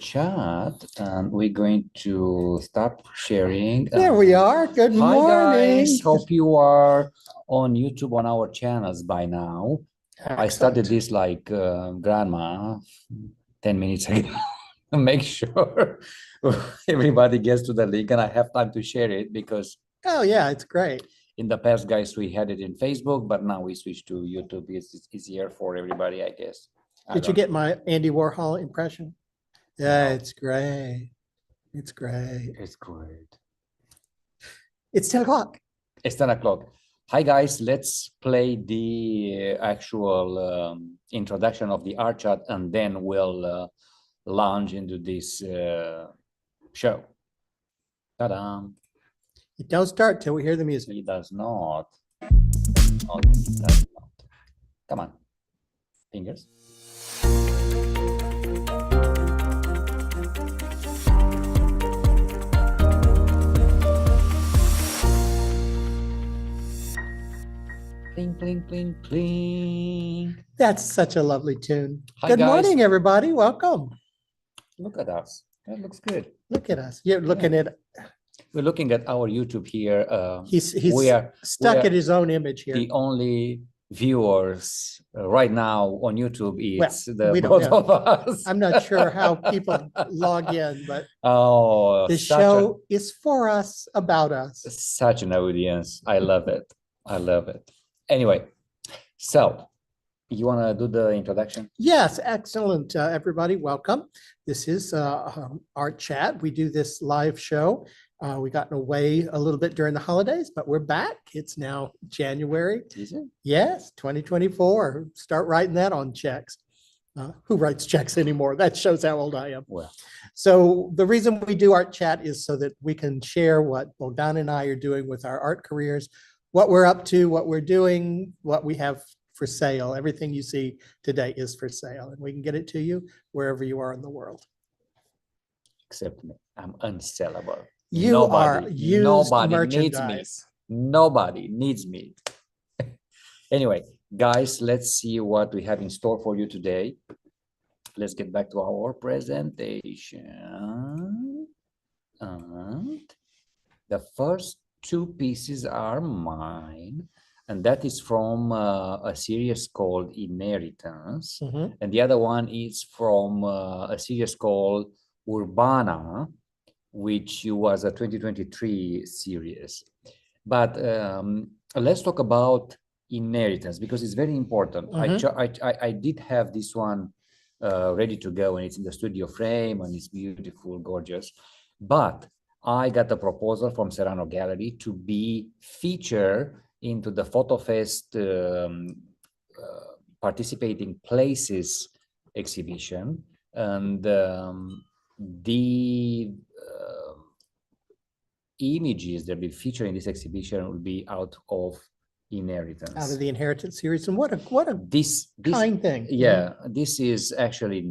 chat and we're going to start sharing. There we are. Good Hi morning. guys, hope you are on YouTube on our channels by now. Excellent. I started this like grandma 10 minutes ago. Make sure everybody gets to the link and I have time to share it because Oh yeah, it's great. in the past, guys, we had it in Facebook, but now we switched to YouTube. It's easier for everybody, I guess. Did you get my Andy Warhol impression? Yeah, No. it's great. It's great. It's great. It's 10 o'clock. It's 10 o'clock. Hi, guys. Let's play the actual introduction of the art chat, and then we'll launch into this show. Ta-da! It don't start till we hear the music. It does not. It does not. Come on. Fingers. Pling, pling, pling, pling. That's such a lovely tune. Hi, Good guys. morning, everybody. Welcome. Look at us. That looks good. Look at us. You're looking at. We're looking at our YouTube here. He's we are stuck at his own image here. The only viewers right now on YouTube is we the don't both know. of us. I'm not sure how people log in, but Oh, this show is for us, about us. Such an audience. I love it. I love it. Anyway, so you want to do the introduction? Yes, excellent. Everybody, welcome. This is Art Chat. We do this live show. We got away a little bit during the holidays, but we're back. It's now January. Is it? Yes, 2024. Start writing that on checks. Who writes checks anymore? That shows how old I am. Well, so the reason we do Art Chat is so that we can share what Bogdan and I are doing with our art careers, what we're up to, what we're doing, what we have for sale. Everything you see today is for sale, and we can get it to you wherever you are in the world. except me. I'm unsellable. You are used Nobody needs me. merchandise. Nobody needs me. Anyway, guys, let's see what we have in store for you today. Let's get back to our presentation. And the first two pieces are mine, and that is from a series called Inheritance. And the other one is from a series called Urbana, which was a 2023 series. But let's talk about Inheritance because it's very important. I did have this one ready to go, and it's in the studio frame, and it's beautiful, gorgeous. But I got a proposal from Serrano Gallery to be featured into the PhotoFest Participating Places exhibition, and the images that will be featured in this exhibition will be out of Inheritance. Out of the Inheritance series, and what a this kind thing. Yeah, this is actually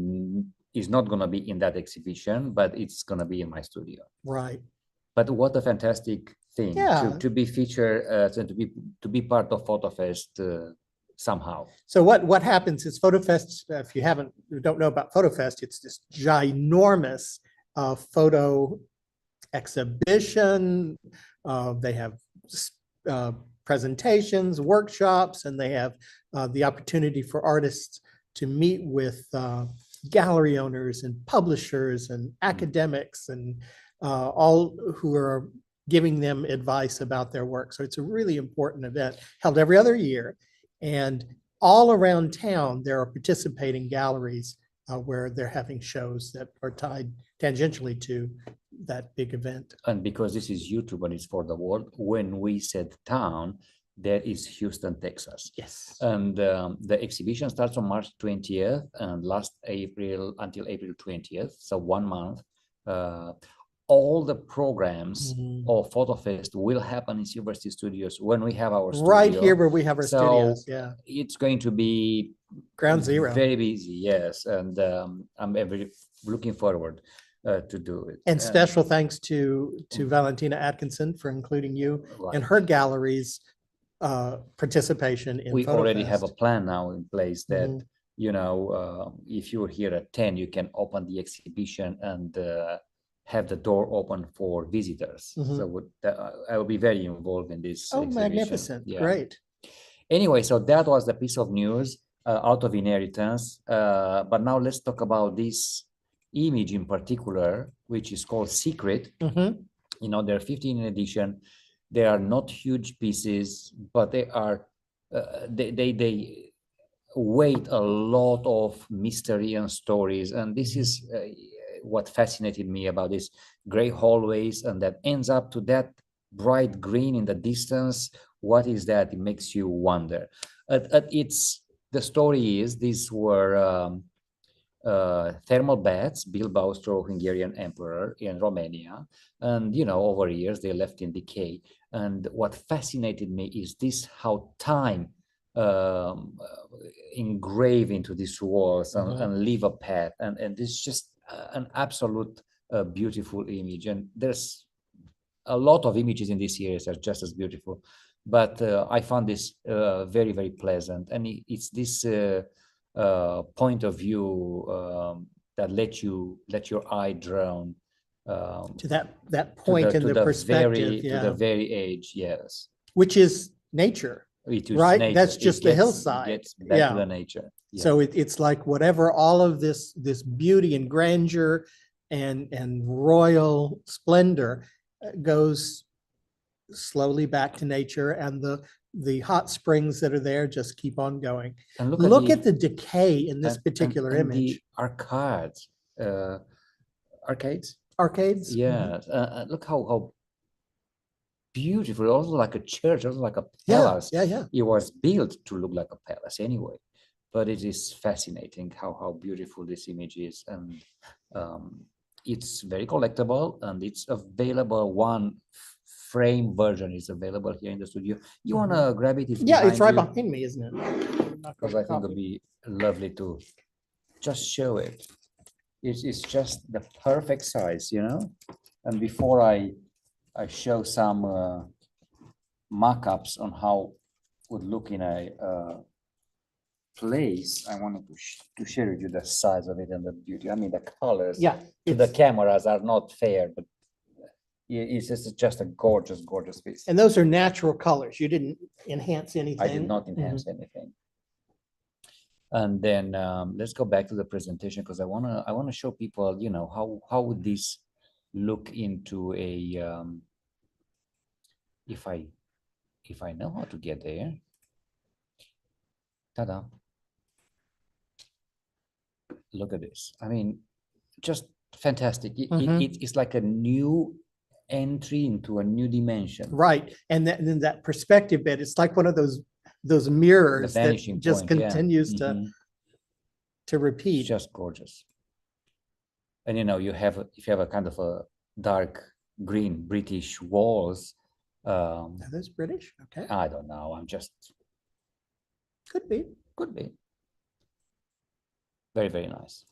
is not going to be in that exhibition, but it's going to be in my studio. Right. But what a fantastic thing to be featured and to be part of PhotoFest somehow. So what happens is PhotoFest, if you don't know about PhotoFest, it's this ginormous photo exhibition. They have presentations, workshops, and they have the opportunity for artists to meet with gallery owners and publishers and academics and all who are giving them advice about their work. So it's a really important event held every other year. And all around town, there are participating galleries where they're having shows that are tied tangentially to that big event. And because this is YouTube and it's for the world, when we said town, that is Houston, Texas. Yes. And the exhibition starts on March 20th and lasts April until April 20th. So 1 month. All the programs of PhotoFest will happen in Silver City Studios when we have our studio. Right here where we have our studios, yeah. It's going to be ground zero. Very busy, yes. And I'm very looking forward to do it. And special thanks to Valentina Atkinson for including you in her gallery's participation in We PhotoFest. already have a plan now in place that you know, if you're here at 10, you can open the exhibition and have the door open for visitors. So I will be very involved in this exhibition. Magnificent. Yeah. Great. Anyway, so that was the piece of news out of Inheritance. But now let's talk about this image in particular, which is called Secret. You know, there are 15 in edition. They are not huge pieces, but they are, they weight a lot of mystery and stories. And this is what fascinated me about this gray hallways, and that ends up to that bright green in the distance. What is that? It makes you wonder. The story is these were thermal baths built by Austro-Hungarian emperor in Romania, and you know, over years they left in decay. And what fascinated me is this: how time engraved into these walls and leave a path, and this is just an absolute beautiful image. And there's a lot of images in this series that are just as beautiful, but I found this very, very pleasant. And it's this point of view that let your eye drown to that point in the perspective, to the very edge, yes. Which is nature, right? Nature. That's just the hillside. It gets back to the nature. Yeah. So it's like whatever all of this beauty and grandeur and royal splendor goes slowly back to nature, and the hot springs that are there just keep on going. And look at the decay in this particular image. The arcades. Yeah. Look how beautiful. Also like a church, also like a palace. Yeah. It was built to look like a palace anyway. But it is fascinating how beautiful this image is. And it's very collectible, and it's available. One frame version is available here in the studio. You want to grab it? It's right behind me, isn't it? Because I think it'll be lovely to just show it. It's just the perfect size, you know. And before I show some mock-ups on how it would look in a place, I wanted to share with you the size of it and the beauty. I mean, the colors to the cameras are not fair, but it's just a gorgeous piece. And those are natural colors. You didn't enhance anything. I did not enhance anything. And then let's go back to the presentation, because I wanna show people, you know, how would this look into a if I know how to get there. Ta-da. Look at this. I mean, just fantastic. It's like a new entry into a new dimension. Right. And then that perspective bit, it's like one of those mirrors that just continues to repeat. It's just gorgeous. And you know, if you have a kind of a dark green British walls. Are those British? Okay. I don't know. I'm just could be. Very, very nice.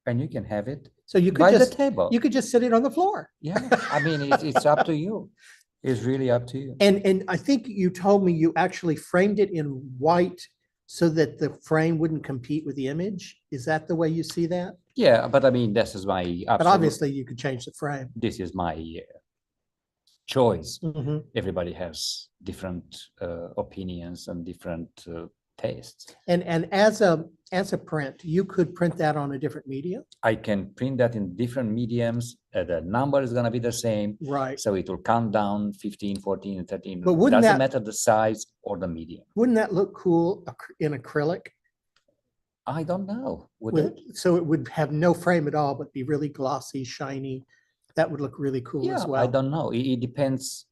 And you can have it so you could by just the table. You could just sit it on the floor. Yeah. I mean, it's up to you. It's really up to you. And I think you told me you actually framed it in white so that the frame wouldn't compete with the image. Is that the way you see that? Yeah, but I mean, this is my absolute, but obviously you could change the frame. This is my choice. Everybody has different opinions and different tastes. And as a print, you could print that on a different medium? I can print that in different mediums. The number is going to be the same. Right. So it will count down 15, 14, and 13. But wouldn't doesn't matter the size or the medium. Wouldn't that look cool in acrylic? I don't know. Would it? So it would have no frame at all, but be really glossy, shiny. That would look really cool as well. I don't know. It depends.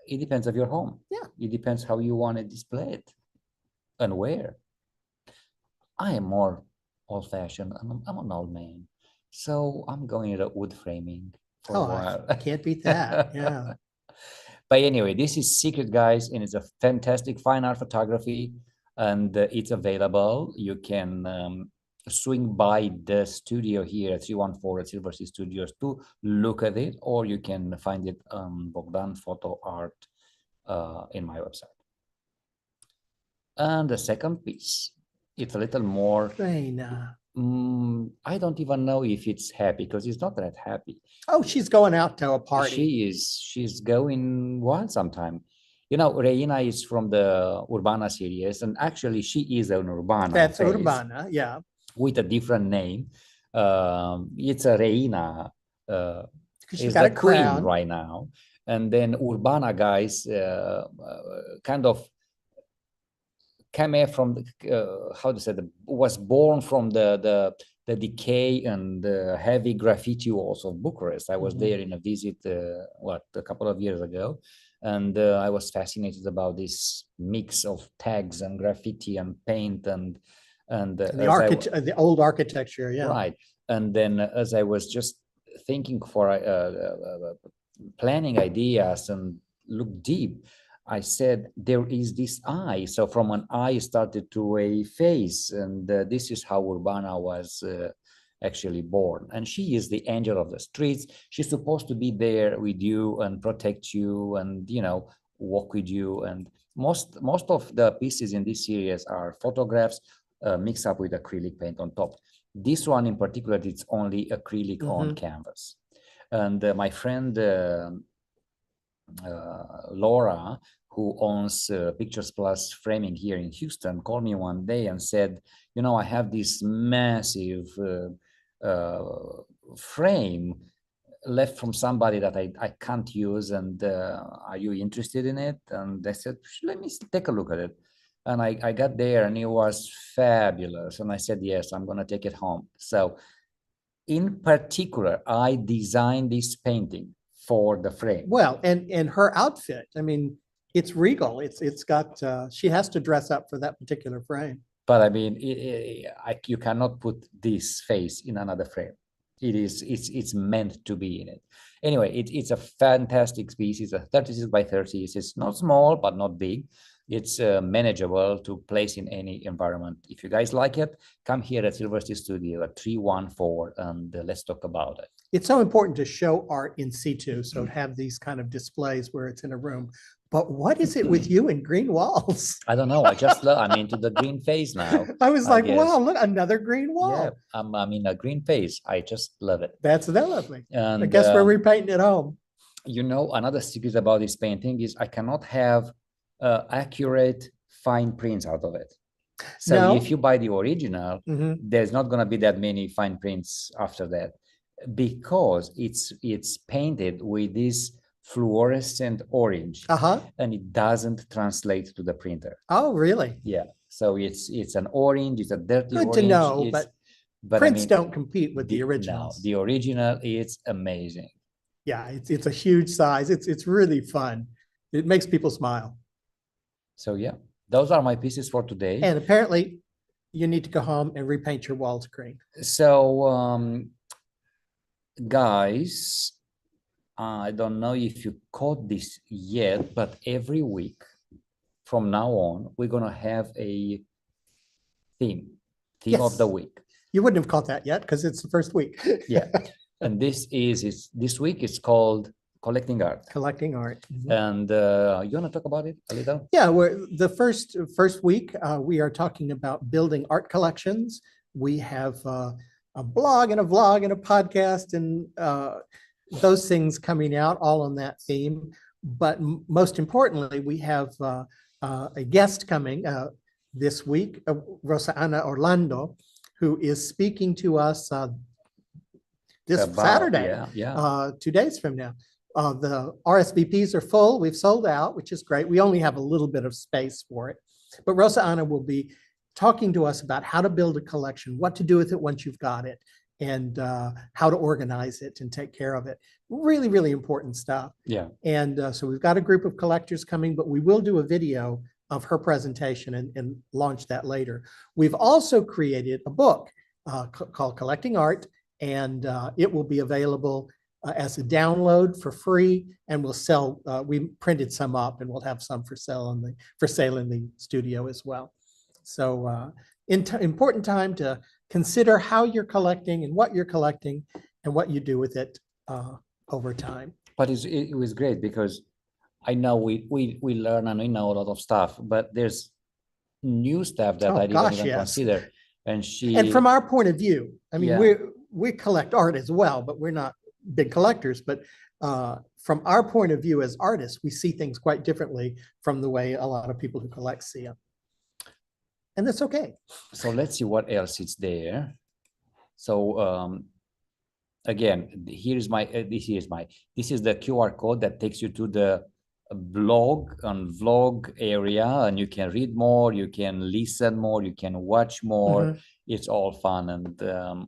It depends of your home. Yeah. It depends how you want it displayed and where. I am more old-fashioned. I'm an old man, so I'm going into wood framing for a while. I can't beat that. Yeah. But anyway, this is Secret, guys, and it's a fantastic fine art photography, and it's available. You can swing by the studio here at 314 at Silver Sea Studios to look at it, or you can find it on Bogdan Photo Art in my website. And the second piece it's a little more, Reina. I don't even know if it's happy, because it's not that happy. Oh, she's going out to a party. She's going wild sometime. You know, Reina is from the Urbana series, and actually she is an Urbana That's face Urbana, yeah. with a different name. It's a Reina, She's is got the a queen crown. right now. And then Urbana guys kind of came from the, how to say, was born from the decay and the heavy graffiti walls of Bucharest. I was there in a visit, a couple of years ago, and I was fascinated about this mix of tags and graffiti and paint and The old architecture, yeah. right. And then as I was just thinking for planning ideas and look deep, I said, there is this eye. So from an eye started to a face. And this is how Urbana was actually born. And she is the angel of the streets. She's supposed to be there with you and protect you and, you know, walk with you. And most of the pieces in this series are photographs mixed up with acrylic paint on top. This one in particular, it's only acrylic on canvas. And my friend Laura, who owns Pictures Plus Framing here in Houston, called me one day and said, you know, I have this massive frame left from somebody that I can't use, and are you interested in it? And I said, let me take a look at it. And I got there and it was fabulous. And I said, yes, I'm going to take it home. So in particular, I designed this painting for the frame. Well, and her outfit, I mean, it's regal. It's got, she has to dress up for that particular frame. But I mean, you cannot put this face in another frame. It's meant to be in it. Anyway, it's a fantastic piece. It's a 36 by 30. It's not small, but not big. It's manageable to place in any environment. If you guys like it, come here at Silver Steel Studio at 314 and let's talk about it. It's so important to show art in situ, so to have these kind of displays where it's in a room. But what is it with you and green walls? I don't know. I just love, I'm into the green phase now. I was like, wow, look, another green wall. Yeah, I'm in a green phase. I just love it. That's lovely. And I guess we're repainting it home. You know, another secret about this painting is I cannot have accurate fine prints out of it. So if you buy the original, there's not going to be that many fine prints after that, because it's painted with this fluorescent orange, and it doesn't translate to the printer. Oh, really? Yeah. So it's an orange. It's a dirty orange. Good to know, but prints don't compete with the original. No, the original is amazing. Yeah, it's a huge size. It's really fun. It makes people smile. So yeah, those are my pieces for today. And apparently, you need to go home and repaint your walls green. So, guys, I don't know if you caught this yet, but every week from now on, we're going to have a theme of the week. You wouldn't have caught that yet because it's the first week. Yeah. And this week it's called Collecting Art. Collecting Art. And you want to talk about it a little? Yeah, the first week, we are talking about building art collections. We have a blog and a vlog and a podcast and those things coming out all on that theme. But most importantly, we have a guest coming this week, Rosa Ana Orlando, who is speaking to us this Saturday, 2 days from now. The RSVPs are full. We've sold out, which is great. We only have a little bit of space for it. But Rosa Ana will be talking to us about how to build a collection, what to do with it once you've got it, and how to organize it and take care of it. Really, really important stuff. Yeah. And so we've got a group of collectors coming, but we will do a video of her presentation and launch that later. We've also created a book called Collecting Art, and it will be available as a download for free, and we'll sell. We printed some up, and we'll have some for sale in the studio as well. So important time to consider how you're collecting and what you're collecting and what you do with it over time. But it was great because I know we learn and we know a lot of stuff, but there's new stuff that I didn't even consider. And from our point of view, I mean, Yeah. we collect art as well, but we're not big collectors. But from our point of view as artists, we see things quite differently from the way a lot of people who collect see them. And that's okay. So let's see what else is there. So again, this is the QR code that takes you to the blog and vlog area, and you can read more, you can listen more, you can watch more. It's all fun, and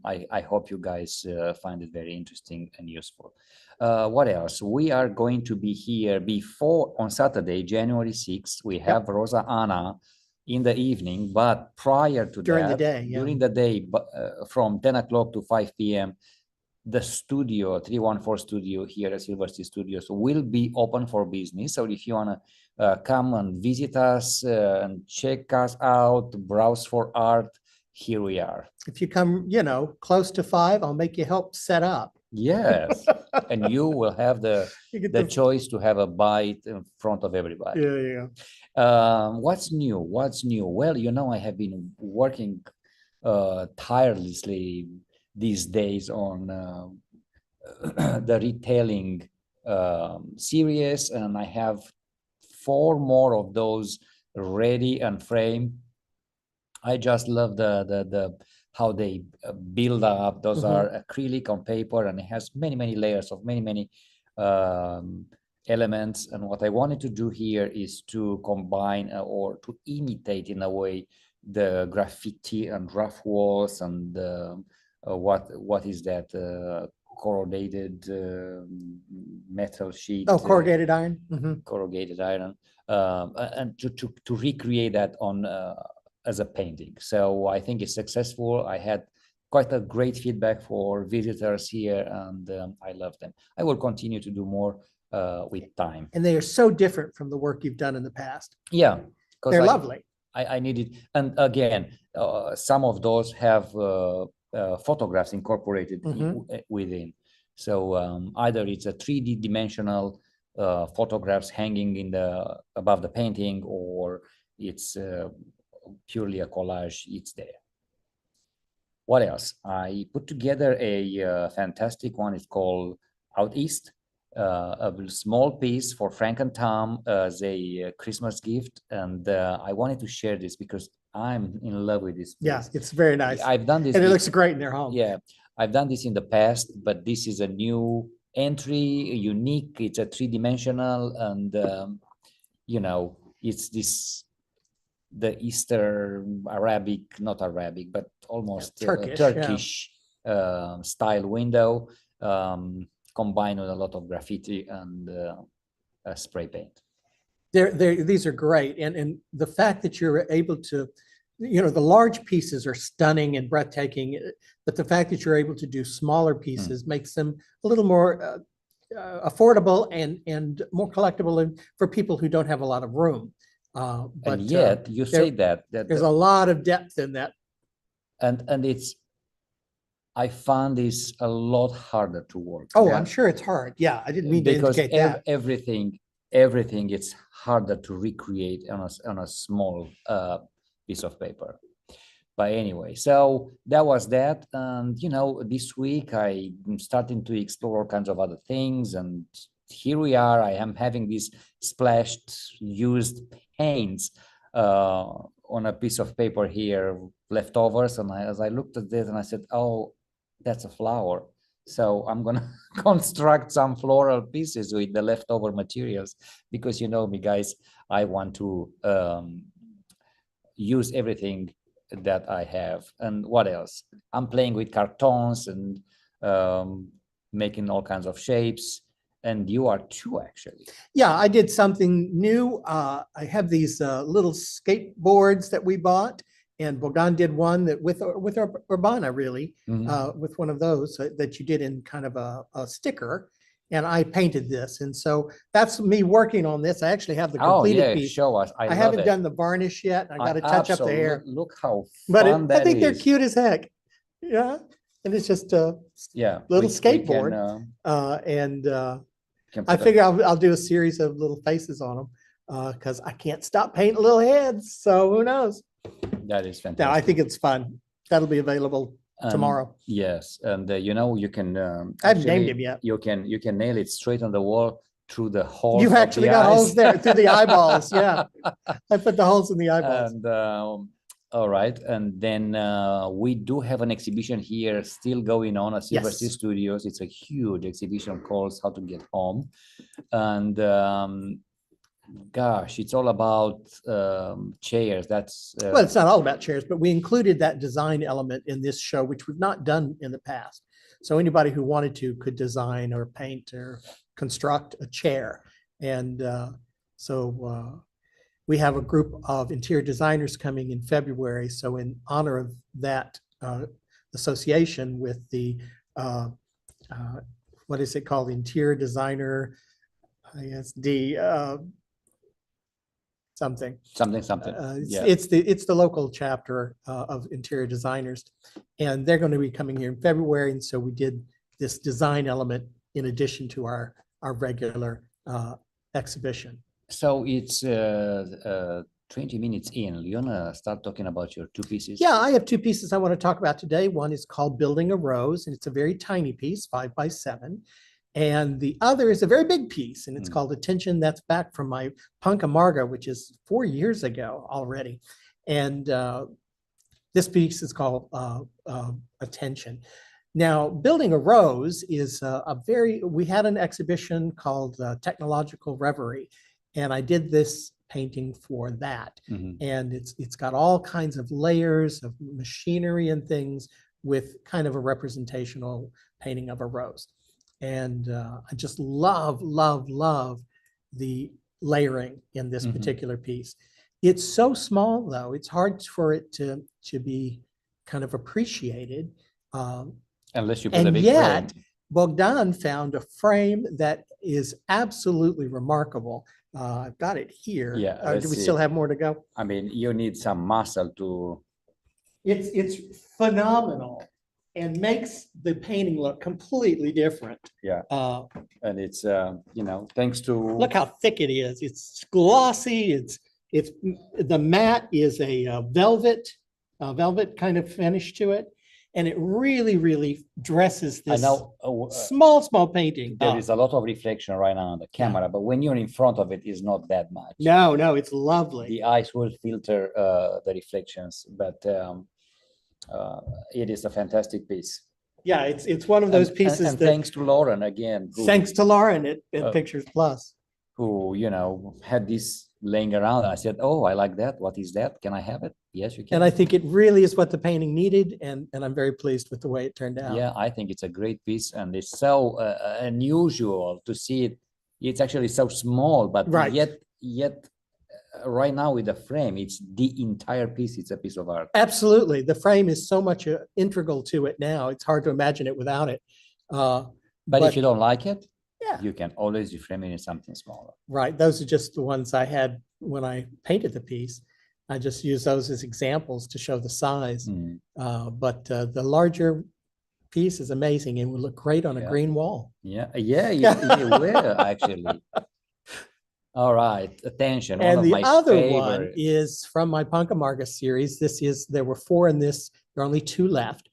I hope you guys find it very interesting and useful. What else? We are going to be here before on Saturday, January 6th. We have Rosa Anna in the evening, but prior to during the day, during the day, from 10 o'clock to 5 p.m., the studio, 314 studio here at Silver Sea Studios will be open for business. So if you want to come and visit us and check us out, browse for art, here we are. If you come, close to 5, I'll make you help set up. Yes. And you will have the choice to have a bite in front of everybody. What's new? Well, I have been working tirelessly these days on the retailing series, and I have 4 more of those ready and framed. I just love the how they build up. Those are acrylic on paper, and it has many layers of many elements. And what I wanted to do here is to combine or to imitate in a way the graffiti and rough walls and what is that corrugated metal sheet? Oh, corrugated iron. Corrugated iron, and to recreate that on as a painting. So I think it's successful. I had quite a great feedback for visitors here, and I love them. I will continue to do more with time. And they are so different from the work you've done in the past. Yeah, they're lovely. I needed, and again, some of those have photographs incorporated within. So either it's a 3D dimensional photographs hanging in above the painting, or it's purely a collage. It's there. What else? I put together a fantastic one. It's called Out East, a small piece for Frank and Tom as a Christmas gift, and I wanted to share this because I'm in love with this piece. Yeah, it's very nice. I've done this, and it looks great in their home. Yeah, I've done this in the past, but this is a new entry, unique. It's a 3-dimensional, and it's the Easter Arabic, not Arabic, but almost Turkish style window, combined with a lot of graffiti and spray paint. These are great, and the fact that you're able to, the large pieces are stunning and breathtaking, but the fact that you're able to do smaller pieces makes them a little more affordable and more collectible for people who don't have a lot of room. But yet you say that there's a lot of depth in that, and it's, I found this a lot harder to work. Oh, I'm sure it's hard. Yeah, I didn't mean to indicate that. Everything it's harder to recreate on a small piece of paper. But anyway, so that was that. And this week I'm starting to explore all kinds of other things, and here we are. I am having these splashed used paints on a piece of paper here, leftovers, and as I looked at this and I said, oh, that's a flower. So I'm gonna construct some floral pieces with the leftover materials, because you know me, guys, I want to use everything that I have. And what else? I'm playing with cartons and making all kinds of shapes. And you are too, actually. Yeah, I did something new. I have these little skateboards that we bought, and Bogdan did one that with Urbana, really, with one of those that you did in kind of a sticker, and I painted this. And so that's me working on this. I actually have the completed piece. Show us. I haven't done the varnish yet. I got to touch up the hair. Look how fun I think they're cute as heck. Yeah, and it's just a little skateboard, and I figure I'll do a series of little faces on them. because I can't stop painting little heads. So who knows? That is fantastic. Now, I think it's fun. That'll be available tomorrow. Yes, and you can I haven't named him yet. You can nail it straight on the wall through the holes. You've actually got holes there through the eyeballs. Yeah, I put the holes in the eyeballs. And all right, and then we do have an exhibition here still going on at Silver Sea Studios. It's a huge exhibition called How to Get Home, and gosh, it's all about chairs. That's well, it's not all about chairs, but we included that design element in this show, which we've not done in the past. So anybody who wanted to could design or paint or construct a chair. And we have a group of interior designers coming in February. So in honor of that association with the, what is it called? Interior designer, I guess something. Yeah. It's the local chapter of interior designers, and they're going to be coming here in February. And so we did this design element in addition to our regular exhibition. So it's 20 minutes in. You wanna start talking about your two pieces? Yeah, I have two pieces I want to talk about today. One is called Building a Rose, and it's a very tiny piece, 5x7. And the other is a very big piece, and it's called Attention. That's back from my Punk Amarga, which is 4 years ago already. And this piece is called Attention. Now, Building a Rose is we had an exhibition called Technological Reverie, and I did this painting for that. And it's got all kinds of layers of machinery and things with kind of a representational painting of a rose. And I just love the layering in this particular piece. It's so small, though, it's hard for it to be kind of appreciated. Unless you put a big frame. Bogdan found a frame that is absolutely remarkable. I've got it here. Yeah. Do we still have more to go? I mean, you need some muscle to. It's phenomenal and makes the painting look completely different. Yeah. And it's thanks to. Look how thick it is. It's glossy. It's the matte is a velvet kind of finish to it. And it really dresses this small painting. There is a lot of reflection right now on the camera, but when you're in front of it, it's not that much. No, it's lovely. The eyes will filter the reflections, but it is a fantastic piece. Yeah, it's one of those pieces. And thanks to Lauren again. Thanks to Lauren at Pictures Plus. Who, had this laying around. And I said, oh, I like that. What is that? Can I have it? Yes, you can. And I think it really is what the painting needed. And I'm very pleased with the way it turned out. Yeah, I think it's a great piece. And it's so unusual to see it. It's actually so small, but yet right now with the frame, it's the entire piece. It's a piece of art. Absolutely. The frame is so much integral to it now. It's hard to imagine it without it. But if you don't like it, you can always reframe it in something smaller. Right. Those are just the ones I had when I painted the piece. I just use those as examples to show the size. But the larger piece is amazing and would look great on a green wall. Yeah, you will actually. All right, Attention. And the other one is from my Punk Amarga series. There were 4 in this. There are only 2 left.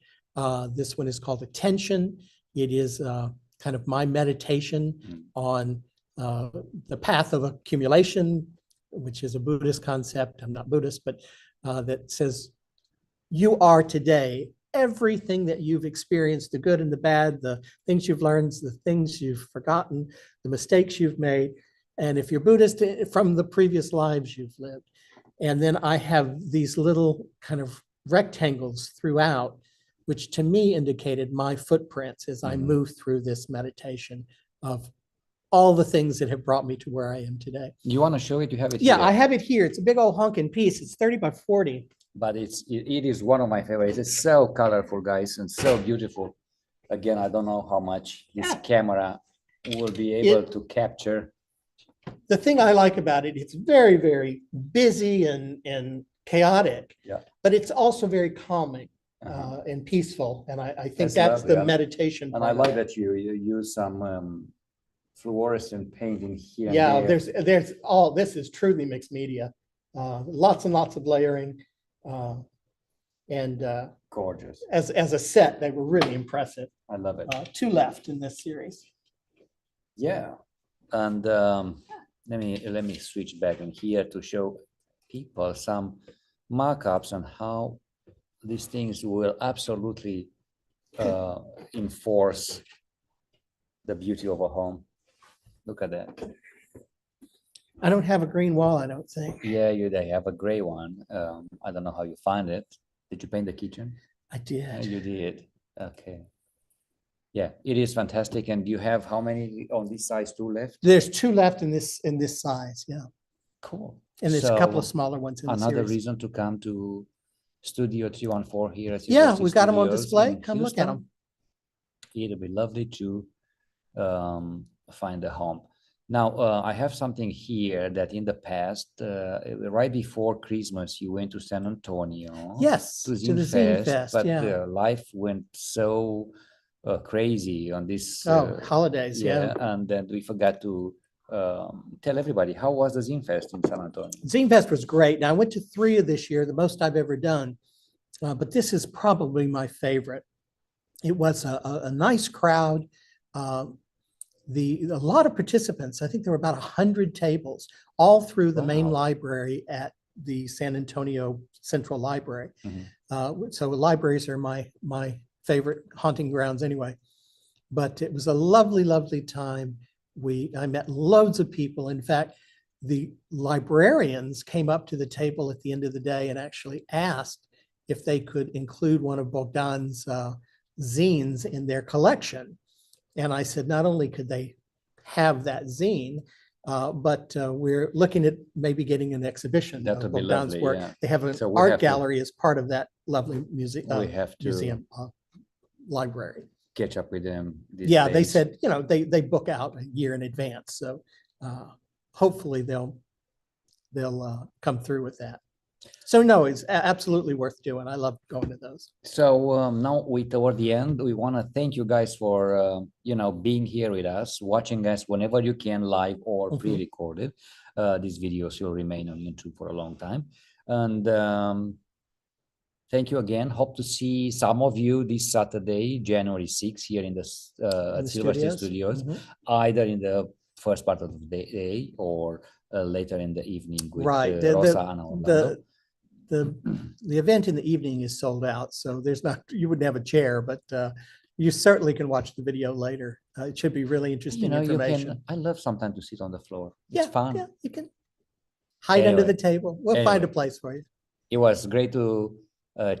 This one is called Attention. It is kind of my meditation on the path of accumulation, which is a Buddhist concept. I'm not Buddhist, but that says you are today everything that you've experienced, the good and the bad, the things you've learned, the things you've forgotten, the mistakes you've made. And if you're Buddhist, from the previous lives you've lived. And then I have these little kind of rectangles throughout, which to me indicated my footprints as I move through this meditation of all the things that have brought me to where I am today. You want to show it? You have it here? Yeah, I have it here. It's a big old honking piece. It's 30 by 40. But it is one of my favorites. It's so colorful, guys, and so beautiful. Again, I don't know how much this camera will be able to capture. The thing I like about it, it's very, very busy and chaotic, but it's also very calming and peaceful. And I think that's the meditation. And I like that you use some fluorescent painting here and Yeah, there. there's all, this is truly mixed media. Lots and lots of layering. And Gorgeous. as a set, they were really impressive. I love it. Two left in this series. Yeah, and let me switch back in here to show people some mock-ups on how these things will absolutely enforce the beauty of a home. Look at that. I don't have a green wall, I don't think. Yeah, they have a gray one. I don't know how you find it. Did you paint the kitchen? I did. You did. Okay. Yeah, it is fantastic. And you have how many on this size too left? There's two left in this size, yeah. Cool. And there's a couple of smaller ones in the Another series. reason to come to Studio 314 here at Yeah, University we got them on Studios display. in Come look at Houston. them. It'll be lovely to find a home. Now, I have something here that in the past, right before Christmas, you went to San Antonio. Yes, to the Zine Fest, but yeah. life went so crazy on this. Holidays, yeah. And then we forgot to tell everybody, how was the Zine Fest in San Antonio? Zine Fest was great. Now, I went to 3 of this year, the most I've ever done, but this is probably my favorite. It was a nice crowd. A lot of participants. I think there were about 100 tables all through the main library at the San Antonio Central Library. So libraries are my favorite haunting grounds anyway. But it was a lovely, lovely time. I met loads of people. In fact, the librarians came up to the table at the end of the day and actually asked if they could include one of Bogdan's zines in their collection. And I said, not only could they have that zine, but we're looking at maybe getting an exhibition of Bogdan's work. Yeah. They have an art gallery as part of that lovely museum library. Catch up with them. Yeah, they said, they book out a year in advance. So hopefully they'll come through with that. So no, it's absolutely worth doing. I love going to those. So now toward the end, we want to thank you guys for being here with us, watching us whenever you can, live or pre-recorded. These videos will remain on YouTube for a long time. And thank you again. Hope to see some of you this Saturday, January 6th, here in the Silver Studios, either in the first part of the day or later in the evening with Rosa and Orlando. The event in the evening is sold out, so you wouldn't have a chair, but you certainly can watch the video later. It should be really interesting information. I love sometimes to sit on the floor. It's fun. Yeah, you can hide under the table. We'll find a place for you. It was great to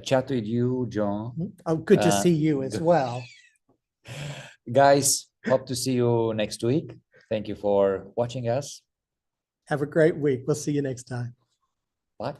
chat with you, John. Oh, good to see you as well. Guys, hope to see you next week. Thank you for watching us. Have a great week. We'll see you next time. Bye.